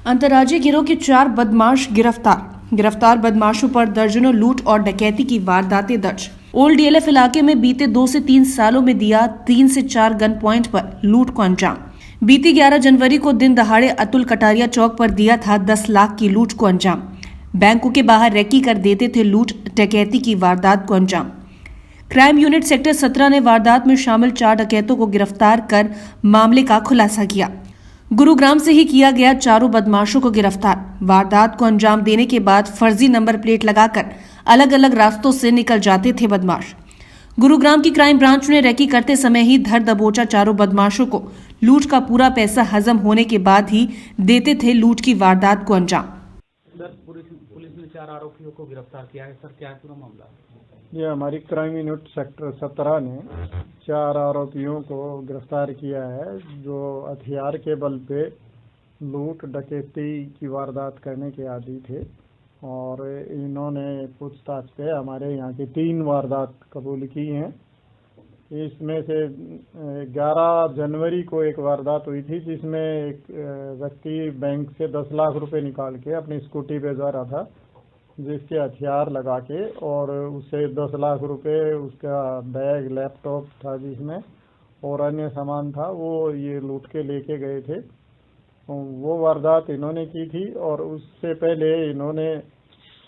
अंतर्राज्यीय गिरोह के 4 बदमाश गिरफ्तार बदमाशों पर दर्जनों लूट और डकैती की वारदातें दर्ज। ओल्ड डीएलएफ इलाके में बीते 2 से 3 सालों में दिया 3 से 4 गन पॉइंट पर लूट को अंजाम। बीती 11 जनवरी को दिन दहाड़े अतुल कटारिया चौक पर दिया था 10 लाख की लूट को अंजाम। बैंकों के बाहर रेकी कर देते थे लूट डकैती की वारदात को अंजाम। क्राइम यूनिट सेक्टर 17 ने वारदात में शामिल 4 डकैतों को गिरफ्तार कर मामले का खुलासा किया। गुरुग्राम से ही किया गया चारों बदमाशों को गिरफ्तार। वारदात को अंजाम देने के बाद फर्जी नंबर प्लेट लगाकर अलग अलग रास्तों से निकल जाते थे बदमाश। गुरुग्राम की क्राइम ब्रांच ने रेकी करते समय ही धर दबोचा चारों बदमाशों को। लूट का पूरा पैसा हजम होने के बाद ही देते थे लूट की वारदात को अंजाम। सर, पुलिस ने 4 आरोपियों को गिरफ्तार किया है। सर, क्या है पूरा मामला? ये हमारी क्राइम यूनिट सेक्टर 17 ने 4 आरोपियों को गिरफ्तार किया है जो हथियार के बल पे लूट डकैती की वारदात करने के आदी थे और इन्होंने पूछताछ पे हमारे यहाँ की 3 वारदात कबूल की हैं। इसमें से 11 जनवरी को एक वारदात हुई थी जिसमें एक व्यक्ति बैंक से 10 लाख रुपए निकाल के अपनी स्कूटी पे जा रहा था, जिसके हथियार लगा के और उसे 10 लाख रुपए, उसका बैग, लैपटॉप था जिसमें और अन्य सामान था, वो ये लूट के लेके गए थे। वो वारदात इन्होंने की थी और उससे पहले इन्होंने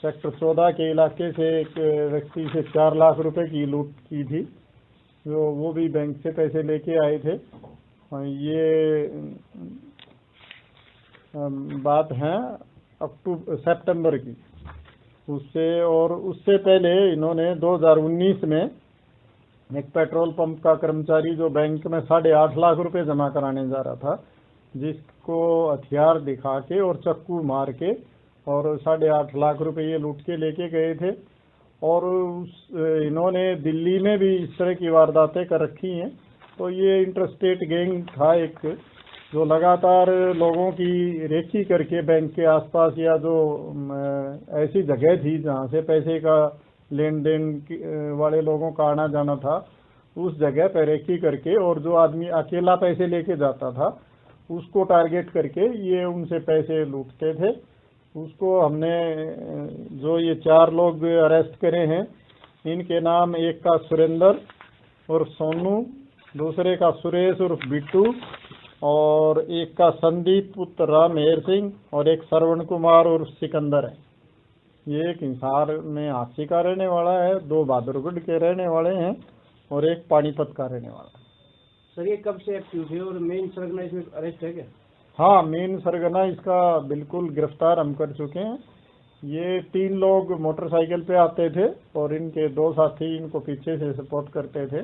सेक्टर 14 के इलाके से एक व्यक्ति से 4 लाख रुपए की लूट की थी, जो वो भी बैंक से पैसे लेके आए थे। ये बात है सितंबर की। उससे पहले इन्होंने 2019 में एक पेट्रोल पंप का कर्मचारी जो बैंक में 8.5 लाख रुपए जमा कराने जा रहा था, जिसको हथियार दिखा के और चक्कू मार के और 8.5 लाख रुपए ये लूट के लेके गए थे। और इन्होंने दिल्ली में भी इस तरह की वारदातें कर रखी हैं। तो ये इंटरस्टेट गैंग था एक, जो लगातार लोगों की रेकी करके बैंक के आसपास या जो ऐसी जगह थी जहाँ से पैसे का लेन देन वाले लोगों का आना जाना था, उस जगह पर रेकी करके और जो आदमी अकेला पैसे लेके जाता था उसको टारगेट करके ये उनसे पैसे लूटते थे। उसको हमने जो ये 4 लोग अरेस्ट करे हैं, इनके नाम एक का सुरेंद्र और सोनू, दूसरे का सुरेश उर्फ बिट्टू और एक का संदीप पुत्र राम मेहर सिंह और एक श्रवण कुमार उर्फ सिकंदर है। ये एक हिसार में हाथी का रहने वाला है, 2 बहादुरगढ़ के रहने वाले हैं और एक पानीपत का रहने वाला है। सर, ये कब से एक्टिव थे और मेन सरगना इसमें अरेस्ट है क्या? हाँ, मेन सरगना इसका बिल्कुल गिरफ्तार हम कर चुके हैं। ये 3 लोग मोटरसाइकिल पे आते थे और इनके 2 साथी इनको पीछे से सपोर्ट करते थे।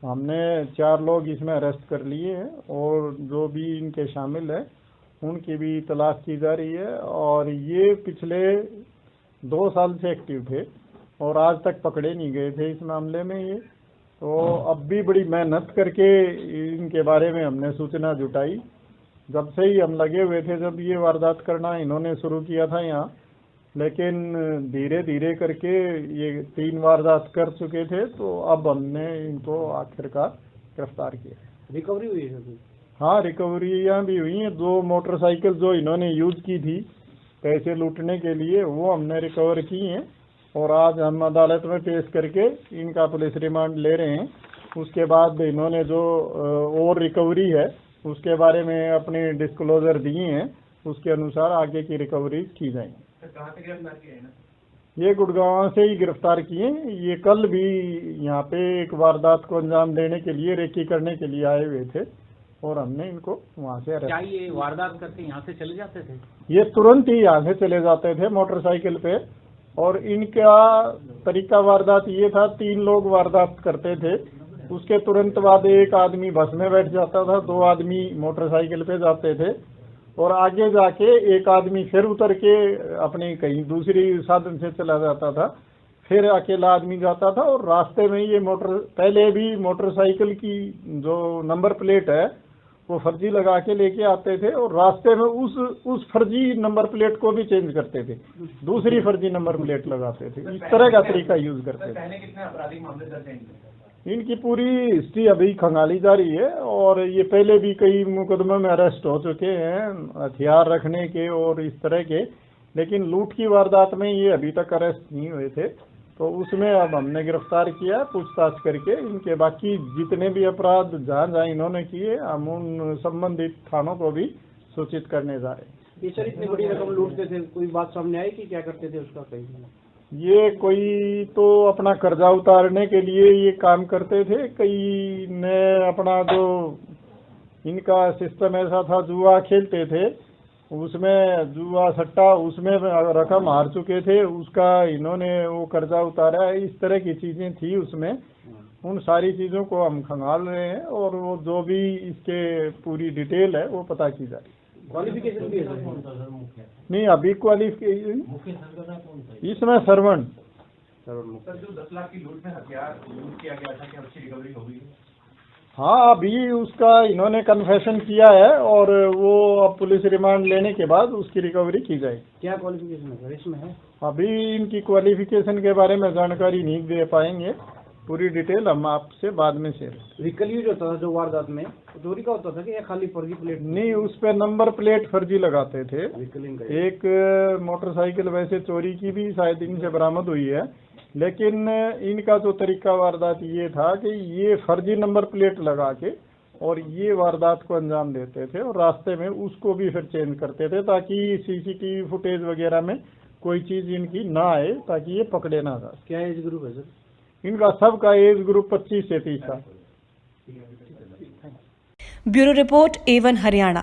हमने 4 लोग इसमें अरेस्ट कर लिए हैं और जो भी इनके शामिल है उनकी भी तलाश की जा रही है। और ये पिछले 2 साल से एक्टिव थे और आज तक पकड़े नहीं गए थे इस मामले में। ये तो अब भी बड़ी मेहनत करके इनके बारे में हमने सूचना जुटाई। जब से ही हम लगे हुए थे, जब ये वारदात करना इन्होंने शुरू किया था यहाँ, लेकिन धीरे धीरे करके ये 3 वारदात कर चुके थे। तो अब हमने इनको आखिरकार गिरफ्तार किया। रिकवरी हुई है? हाँ, रिकवरियाँ भी हुई हैं। 2 मोटरसाइकिल जो इन्होंने यूज की थी पैसे लूटने के लिए, वो हमने रिकवर की हैं और आज हम अदालत में पेश करके इनका पुलिस रिमांड ले रहे हैं। उसके बाद इन्होंने जो और रिकवरी है उसके बारे में अपनी डिस्क्लोजर दिए हैं, उसके अनुसार आगे की रिकवरी की जाएगी। कहाँ से गिरफ्तार किए हैं? ये गुड़गांव से ही गिरफ्तार किए। ये कल भी यहाँ पे एक वारदात को अंजाम देने के लिए, रेकी करने के लिए आए हुए थे और हमने इनको वहाँ से अरेस्ट। क्या ये वारदात करके यहाँ से चले जाते थे? ये तुरंत ही यहाँ से चले जाते थे मोटरसाइकिल पे। और इनका तरीका वारदात ये था, 3 लोग वारदात करते थे, उसके तुरंत बाद एक आदमी बस में बैठ जाता था, 2 आदमी मोटरसाइकिल पे जाते थे और आगे जाके एक आदमी फिर उतर के अपनी कहीं दूसरी साधन से चला जाता था, फिर अकेला आदमी जाता था। और रास्ते में ये पहले भी मोटरसाइकिल की जो नंबर प्लेट है वो फर्जी लगा के लेके आते थे और रास्ते में उस फर्जी नंबर प्लेट को भी चेंज करते थे, दूसरी फर्जी नंबर प्लेट लगाते थे। इस तरह का तरीका यूज करते थे। पहले कितने आपराधिक मामले दर्ज हैं? इनकी पूरी हिस्ट्री अभी खंगाली जा रही है और ये पहले भी कई मुकदमों में अरेस्ट हो चुके हैं हथियार रखने के और इस तरह के, लेकिन लूट की वारदात में ये अभी तक अरेस्ट नहीं हुए थे। तो उसमें अब हमने गिरफ्तार किया पूछताछ करके। इनके बाकी जितने भी अपराध जहाँ जहाँ इन्होंने किए हम उन संबंधित थानों को भी सूचित करने जा रहे हैं। ये सर इतनी बड़ी रकम लूटते थे, कोई बात सामने आई कि क्या करते थे उसका कहीं? ये कोई तो अपना कर्जा उतारने के लिए ये काम करते थे, कई ने अपना जो इनका सिस्टम ऐसा था जुआ खेलते थे, उसमें जुआ सट्टा उसमें रकम हार चुके थे, उसका इन्होंने वो कर्जा उतारा है, इस तरह की चीजें थी उसमें। उन सारी चीजों को हम खंगाल रहे हैं और वो जो भी इसके पूरी डिटेल है वो पता की जा रही है। क्वालिफिकेशन भी है नहीं अभी क्वालिफिकेशन इसमें सर्वन। सर जो 10 लाख की लूट में हथियार लूट किया गया था, क्या उसकी रिकवरी हो गई? हाँ अभी उसका इन्होंने कन्फेशन किया है और वो अब पुलिस रिमांड लेने के बाद उसकी रिकवरी की जाएगी। क्या क्वालिफिकेशन है सर इसमें है? अभी इनकी क्वालिफिकेशन के बारे में जानकारी नहीं दे पाएंगे, पूरी डिटेल हम आपसे बाद में शेयर। व्हीकल यूज होता था जो वारदात में चोरी का होता था कि या खाली फर्जी प्लेट? नहीं उस पर नंबर प्लेट फर्जी लगाते थे। व्हीकलिंग एक मोटरसाइकिल वैसे चोरी की भी शायद इनसे बरामद हुई है, लेकिन इनका जो तरीका वारदात ये था कि ये फर्जी नंबर प्लेट लगा के और ये वारदात को अंजाम देते थे और रास्ते में उसको भी फिर चेंज करते थे ताकि सीसीटीवी फुटेज वगैरह में कोई चीज इनकी ना आए, ताकि ये पकड़े ना जा। क्या एज ग्रुप है सर इनका सबका एज ग्रुप 25 से 30 साल। Bureau report A1 Haryana.